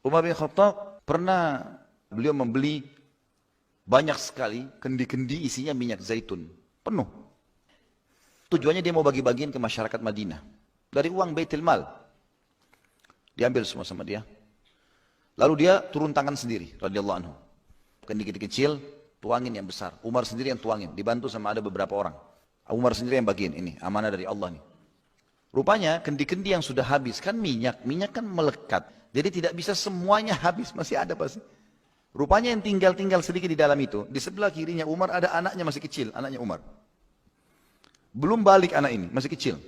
Umar bin Khattab pernah beliau membeli banyak sekali kendi-kendi isinya minyak zaitun. Penuh. Tujuannya dia mau bagi-bagiin ke masyarakat Madinah. Dari uang Baitul Mal. Diambil semua sama dia. Lalu dia turun tangan sendiri, radhiyallahu anhu. Kendi-kendi kecil, tuangin yang besar. Umar sendiri yang tuangin, dibantu sama ada beberapa orang. Umar sendiri yang bagiin, ini amanah dari Allah nih. Rupanya kendi-kendi yang sudah habis, kan minyak kan melekat. Jadi tidak bisa semuanya habis, masih ada pasti. Rupanya yang tinggal sedikit di dalam itu, di sebelah kirinya Umar ada anaknya masih kecil, anaknya Umar. Belum balik anak ini, masih kecil.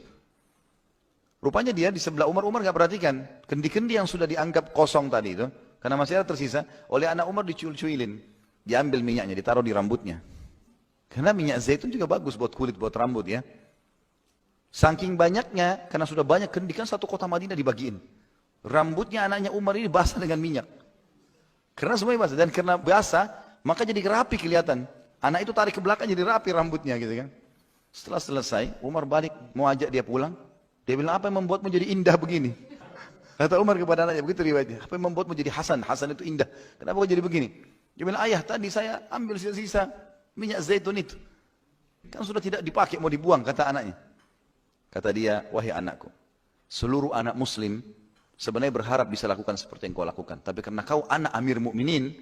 Rupanya dia di sebelah Umar nggak perhatikan. Kendi-kendi yang sudah dianggap kosong tadi itu, karena masih ada tersisa, oleh anak Umar dicuil-cuilin. Diambil minyaknya, ditaruh di rambutnya. Karena minyak zaitun juga bagus buat kulit, buat rambut ya. Saking banyaknya, karena sudah banyak kendi, kan satu kota Madinah dibagiin. Rambutnya anaknya Umar ini basah dengan minyak. Karena semuanya basah, dan karena basah, maka jadi rapi kelihatan. Anak itu tarik ke belakang jadi rapi rambutnya gitu kan. Setelah selesai, Umar balik, mau ajak dia pulang. Dia bilang, apa yang membuatmu jadi indah begini? Kata Umar kepada anaknya, begitu riwayatnya. Apa yang membuatmu jadi Hasan? Hasan itu indah. Kenapa kau jadi begini? Dia bilang, ayah tadi saya ambil sisa-sisa minyak zaitun itu. Kan sudah tidak dipakai, mau dibuang, kata anaknya. Kata dia, wahai anakku, seluruh anak muslim sebenarnya berharap bisa lakukan seperti yang kau lakukan. Tapi karena kau anak Amir Mukminin,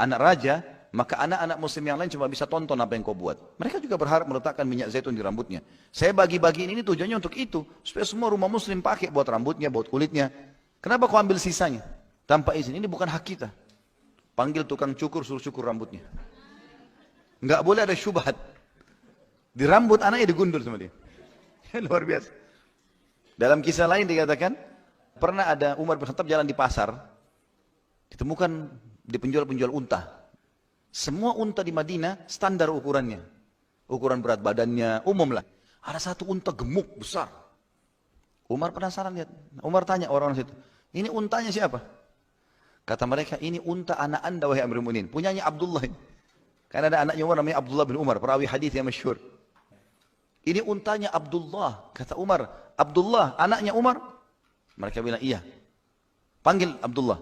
anak raja, maka anak-anak muslim yang lain cuma bisa tonton apa yang kau buat. Mereka juga berharap meletakkan minyak zaitun di rambutnya. Saya bagi-bagiin ini tujuannya untuk itu. Supaya semua rumah muslim pakai buat rambutnya, buat kulitnya. Kenapa kau ambil sisanya? Tanpa izin, ini bukan hak kita. Panggil tukang cukur, suruh cukur rambutnya. Nggak boleh ada syubhat. Di rambut anaknya digundul sama dia. Luar biasa. Dalam kisah lain dikatakan, pernah ada Umar bin Khattab jalan di pasar. Ditemukan di penjual-penjual unta. Semua unta di Madinah standar ukurannya. Ukuran berat badannya, umum lah. Ada satu unta gemuk, besar. Umar penasaran lihat. Umar tanya orang-orang situ, ini untanya siapa? Kata mereka, ini unta anak anda wahai Amirul Mukminin. Punyanya Abdullah. Karena ada anaknya Umar namanya Abdullah bin Umar, perawi hadis yang masyhur. Ini untanya Abdullah. Kata Umar, Abdullah anaknya Umar? Mereka bilang, iya. Panggil Abdullah.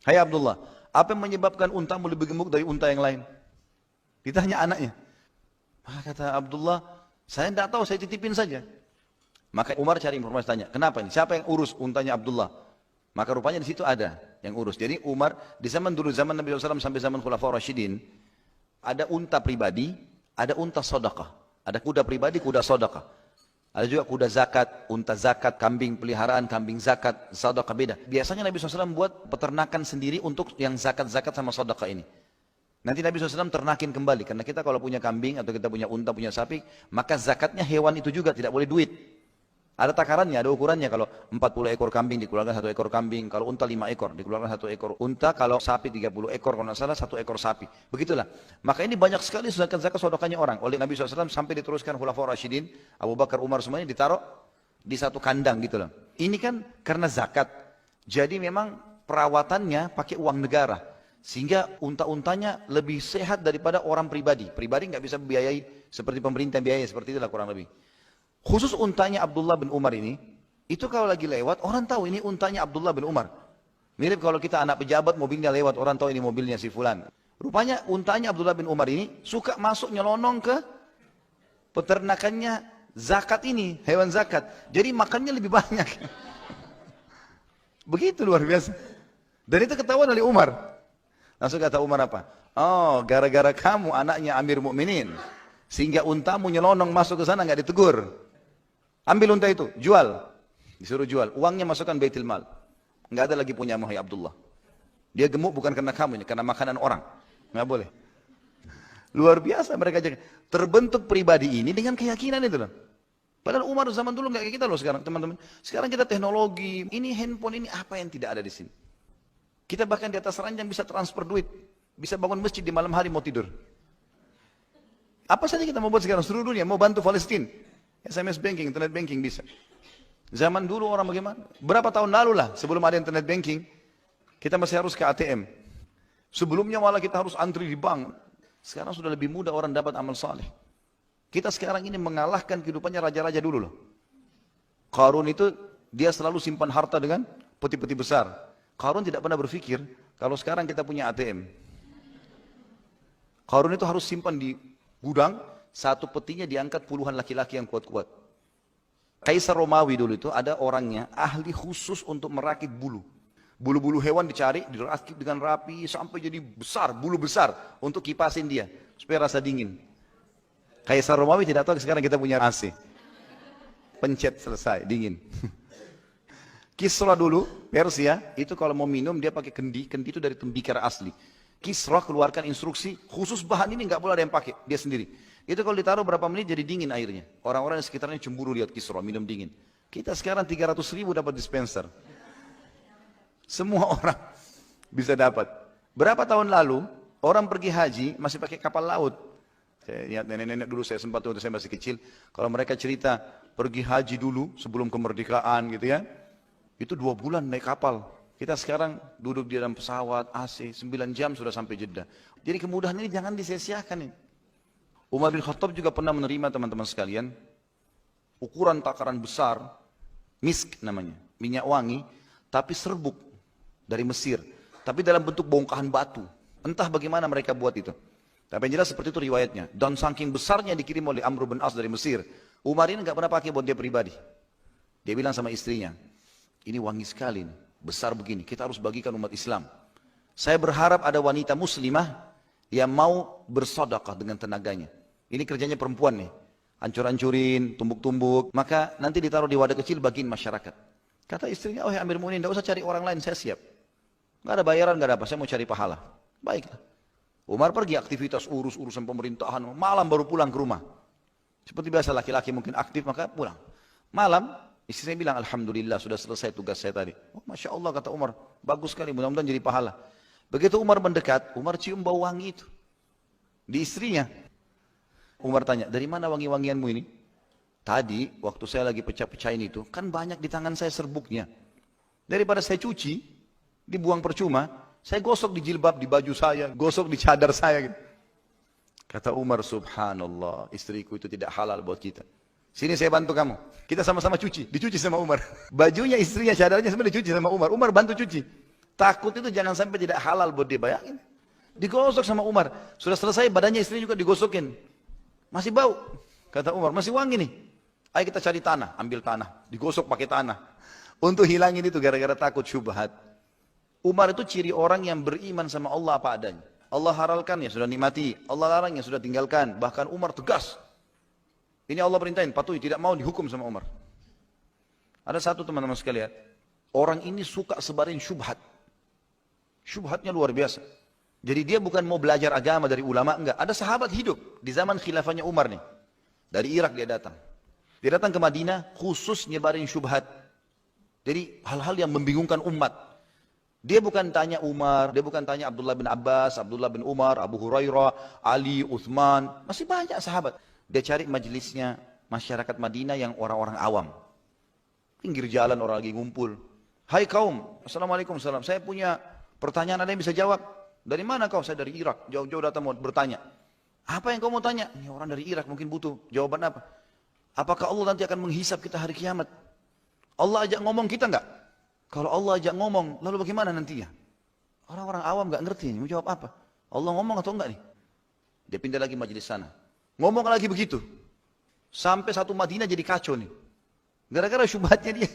Hai Abdullah, apa yang menyebabkan untamu lebih gemuk dari unta yang lain? Ditanya anaknya. Maka kata Abdullah, saya tidak tahu, saya titipin saja. Maka Umar cari informasi, tanya, kenapa ini? Siapa yang urus untanya Abdullah? Maka rupanya di situ ada yang urus. Jadi Umar, di zaman dulu, zaman Nabi SAW sampai zaman Khulafaur Rasyidin, ada unta pribadi, ada unta sedekah. Ada kuda pribadi, kuda sedekah. Ada juga kuda zakat, unta zakat, kambing peliharaan, kambing zakat, sedekah beda. Biasanya Nabi SAW buat peternakan sendiri untuk yang zakat-zakat sama sedekah ini. Nanti Nabi SAW ternakin kembali. Karena kita kalau punya kambing atau kita punya unta, punya sapi, maka zakatnya hewan itu juga, tidak boleh duit. Ada takarannya, ada ukurannya. Kalau 40 ekor kambing dikeluarkan 1 ekor kambing. Kalau unta 5 ekor dikeluarkan 1 ekor unta. Kalau sapi 30 ekor, kalau tidak salah 1 ekor sapi. Begitulah. Maka ini banyak sekali zakat-zakat sedekahnya orang. Oleh Nabi SAW sampai diteruskan Khulafaur Rasyidin, Abu Bakar, Umar semuanya ditaruh di satu kandang gitu loh. Ini kan karena zakat. Jadi memang perawatannya pakai uang negara. Sehingga unta-untanya lebih sehat daripada orang pribadi. Pribadi nggak bisa biayai seperti pemerintah biaya, seperti itulah kurang lebih. Khusus untanya Abdullah bin Umar ini, itu kalau lagi lewat, orang tahu ini untanya Abdullah bin Umar. Mirip kalau kita anak pejabat, mobilnya lewat, orang tahu ini mobilnya si fulan. Rupanya untanya Abdullah bin Umar ini suka masuk nyelonong ke peternakannya zakat ini, hewan zakat. Jadi makannya lebih banyak. Begitu luar biasa. Dan itu ketahuan oleh Umar. Langsung kata Umar apa? Oh, gara-gara kamu anaknya Amir Mukminin, sehingga untamu nyelonong masuk ke sana nggak ditegur. Ambil unta itu, jual. Disuruh jual. Uangnya masukkan Baitul Mal. Nggak ada lagi punya Muhammad Abdullah. Dia gemuk bukan karena kamu ini, karena makanan orang. Nggak boleh. Luar biasa mereka jaga. Terbentuk pribadi ini dengan keyakinan itu loh. Padahal Umar zaman dulu nggak kayak kita loh sekarang, teman-teman. Sekarang kita teknologi, ini handphone, ini apa yang tidak ada di sini. Kita bahkan di atas ranjang bisa transfer duit. Bisa bangun masjid di malam hari mau tidur. Apa saja kita mau buat sekarang, seluruh dunia, mau bantu Palestina. SMS banking, internet banking bisa. Zaman dulu orang bagaimana? Berapa tahun lalu lah sebelum ada internet banking, kita masih harus ke ATM. Sebelumnya malah kita harus antri di bank. Sekarang sudah lebih mudah orang dapat amal saleh. Kita sekarang ini mengalahkan kehidupannya raja-raja dulu loh. Qarun itu dia selalu simpan harta dengan peti-peti besar. Qarun tidak pernah berpikir, kalau sekarang kita punya ATM. Qarun itu harus simpan di gudang, satu petinya diangkat puluhan laki-laki yang kuat-kuat. Kaisar Romawi dulu itu ada orangnya, ahli khusus untuk merakit bulu. Bulu-bulu hewan dicari, dirakit dengan rapi, sampai jadi besar, bulu besar, untuk kipasin dia, supaya rasa dingin. Kaisar Romawi tidak tahu sekarang kita punya AC. Pencet selesai, dingin. Kisra dulu, Persia, itu kalau mau minum dia pakai kendi, kendi itu dari tembikar asli. Kisra keluarkan instruksi, khusus bahan ini nggak boleh ada yang pakai, dia sendiri. Itu kalau ditaruh berapa menit jadi dingin airnya. Orang-orang di sekitarnya cemburu lihat Kisra minum dingin. Kita sekarang 300.000 dapat dispenser. Semua orang bisa dapat. Berapa tahun lalu, orang pergi haji masih pakai kapal laut. Saya lihat nenek-nenek dulu, saya sempat waktu saya masih kecil. Kalau mereka cerita, pergi haji dulu sebelum kemerdekaan gitu ya. Itu 2 bulan naik kapal. Kita sekarang duduk di dalam pesawat, AC, 9 jam sudah sampai Jeddah. Jadi kemudahan ini jangan disia-siakan ini. Umar bin Khattab juga pernah menerima teman-teman sekalian, ukuran takaran besar, misk namanya, minyak wangi, tapi serbuk dari Mesir. Tapi dalam bentuk bongkahan batu. Entah bagaimana mereka buat itu. Tapi yang jelas seperti itu riwayatnya. Dan saking besarnya dikirim oleh Amr bin As dari Mesir. Umar ini nggak pernah pakai buat dia pribadi. Dia bilang sama istrinya, ini wangi sekali nih, besar begini, kita harus bagikan umat Islam. Saya berharap ada wanita muslimah yang mau bersedekah dengan tenaganya. Ini kerjanya perempuan nih, hancur-hancurin, tumbuk-tumbuk, maka nanti ditaruh di wadah kecil bagiin masyarakat. Kata istrinya, oh ya Amir Mu'minin, tidak usah cari orang lain, saya siap. Nggak ada bayaran, nggak ada apa, saya mau cari pahala. Baiklah. Umar pergi aktivitas urusan pemerintahan, malam baru pulang ke rumah. Seperti biasa laki-laki mungkin aktif, maka pulang. Malam, istri saya bilang, alhamdulillah sudah selesai tugas saya tadi. Oh, Masya Allah, kata Umar, bagus sekali, mudah-mudahan jadi pahala. Begitu Umar mendekat, Umar cium bau wangi itu. Di istrinya. Umar tanya, dari mana wangi-wangianmu ini? Tadi, waktu saya lagi pecah-pecahin itu, kan banyak di tangan saya serbuknya. Daripada saya cuci, dibuang percuma, saya gosok di jilbab, di baju saya, gosok di cadar saya. Gitu. Kata Umar, subhanallah, istriku itu tidak halal buat kita. Sini saya bantu kamu. Kita sama-sama cuci, dicuci sama Umar. Bajunya, istrinya, cadarnya semua dicuci sama Umar. Umar bantu cuci. Takut itu jangan sampai tidak halal buat dia, bayangin. Digosok sama Umar. Sudah selesai, badannya istrinya juga digosokin. Masih bau. Kata Umar, masih wangi nih. Ayo kita cari tanah, ambil tanah. Digosok pakai tanah. Untuk hilangin itu gara-gara takut syubhat. Umar itu ciri orang yang beriman sama Allah apa adanya. Allah halalkan ya sudah nikmati. Allah larang ya sudah tinggalkan. Bahkan Umar tegas. Ini Allah perintahin, patuhi, tidak mau dihukum sama Umar. Ada satu teman-teman sekalian. Orang ini suka sebarin syubhat. Syubhatnya luar biasa. Jadi dia bukan mau belajar agama dari ulama, enggak. Ada sahabat hidup di zaman khilafahnya Umar nih. Dari Irak dia datang. Dia datang ke Madinah khusus nyebarin syubhat. Jadi hal-hal yang membingungkan umat. Dia bukan tanya Umar, dia bukan tanya Abdullah bin Abbas, Abdullah bin Umar, Abu Hurairah, Ali, Uthman. Masih banyak sahabat. Dia cari majelisnya masyarakat Madinah yang orang-orang awam. Pinggir jalan orang lagi ngumpul. Hai kaum, Assalamualaikum, salam. Saya punya pertanyaan, ada yang bisa jawab? Dari mana kau? Saya dari Irak, jauh-jauh datang mau bertanya. Apa yang kau mau tanya? Ini orang dari Irak mungkin butuh jawaban apa? Apakah Allah nanti akan menghisap kita hari kiamat? Allah ajak ngomong kita enggak? Kalau Allah ajak ngomong, lalu bagaimana nantinya? Orang-orang awam enggak ngerti, mau jawab apa? Allah ngomong atau enggak nih? Dia pindah lagi majelis sana. Ngomong lagi begitu. Sampai satu Madinah jadi kacau nih. Gara-gara syubhatnya dia.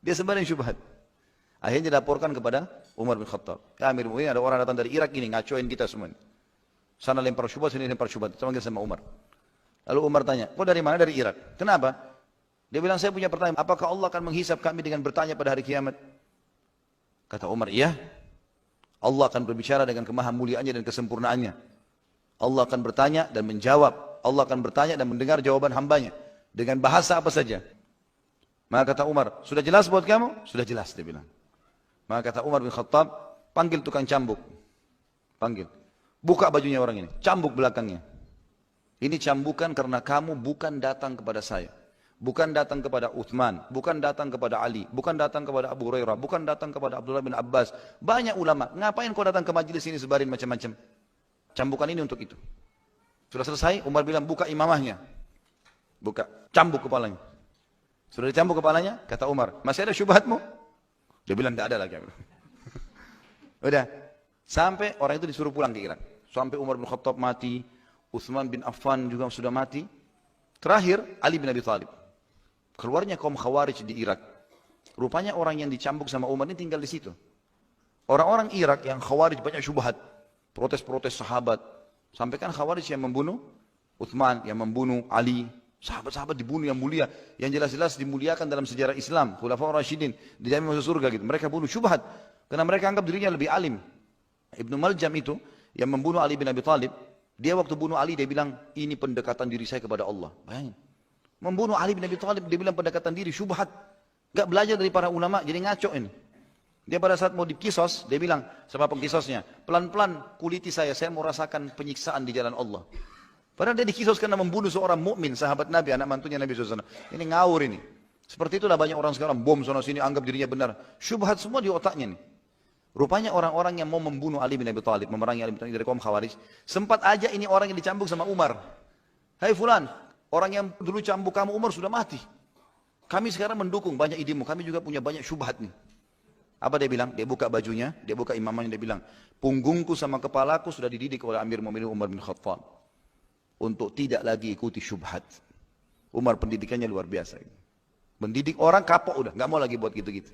Dia sebarin syubhat. Akhirnya dilaporkan kepada Umar bin Khattab. Ya Amir Mu'minin, ada orang datang dari Irak ini, ngacoin kita semua. Sana lempar syubhat, sini lempar syubhat. Kita panggil sama Umar. Lalu Umar tanya, kau dari mana? Dari Irak. Kenapa? Dia bilang, saya punya pertanyaan. Apakah Allah akan menghisap kami dengan bertanya pada hari kiamat? Kata Umar, iya. Allah akan berbicara dengan kemahamuliaannya dan kesempurnaannya. Allah akan bertanya dan menjawab. Allah akan bertanya dan mendengar jawaban hambanya. Dengan bahasa apa saja. Maka kata Umar, sudah jelas buat kamu? Sudah jelas, dia bilang. Maka kata Umar bin Khattab, panggil tukang cambuk. Panggil. Buka bajunya orang ini, cambuk belakangnya. Ini cambukan karena kamu bukan datang kepada saya. Bukan datang kepada Uthman, bukan datang kepada Ali, bukan datang kepada Abu Hurairah, bukan datang kepada Abdullah bin Abbas. Banyak ulama, ngapain kau datang ke majelis ini sebarin macam-macam? Cambukan ini untuk itu. Sudah selesai, Umar bilang buka imamahnya. Buka, cambuk kepalanya. Sudah dicambuk kepalanya, kata Umar, masih ada syubhatmu? Dia bilang tidak ada lagi. Udah. Sampai orang itu disuruh pulang ke Irak. Sampai Umar bin Khattab mati, Utsman bin Affan juga sudah mati. Terakhir Ali bin Abi Thalib. Keluarnya kaum Khawarij di Irak. Rupanya orang yang dicambuk sama Umar ini tinggal di situ. Orang-orang Irak yang Khawarij banyak syubhat. Protes-protes sahabat. Sampai kan Khawarij yang membunuh Utsman, yang membunuh Ali. Sahabat-sahabat dibunuh yang mulia. Yang jelas-jelas dimuliakan dalam sejarah Islam. Khulafaur Rasyidin. Dijamin masuk surga gitu. Mereka bunuh syubhat. Karena mereka anggap dirinya lebih alim. Ibnu Maljam itu yang membunuh Ali bin Abi Thalib. Dia waktu bunuh Ali dia bilang, ini pendekatan diri saya kepada Allah. Bayangin. Membunuh Ali bin Abi Thalib, dia bilang pendekatan diri, syubhat. Gak belajar dari para ulama, jadi ngaco ini. Dia pada saat mau dikisos, dia bilang sama pengkisosnya, pelan-pelan kuliti saya mau rasakan penyiksaan di jalan Allah. Padahal dia dikisos karena membunuh seorang mukmin, sahabat Nabi, anak mantunya Nabi SAW. Ini ngawur ini. Seperti itulah banyak orang sekarang, bom sana sini, anggap dirinya benar. Syubhat semua di otaknya nih. Rupanya orang-orang yang mau membunuh Ali bin Abi Thalib, memerangi Ali bin Abi Thalib dari kaum Khawarij, sempat aja ini orang yang dicambuk sama Umar. Hai fulan, orang yang dulu cambuk kamu Umar sudah mati. Kami sekarang mendukung banyak idemu, kami juga punya banyak syubhat nih. Apa dia bilang? Dia buka bajunya, dia buka imamahnya, dia bilang, punggungku sama kepalaku sudah dididik oleh Amir Mu'minin Umar bin Khattab. Untuk tidak lagi ikuti syubhat. Umar pendidikannya luar biasa. Mendidik orang kapok udah, gak mau lagi buat gitu-gitu.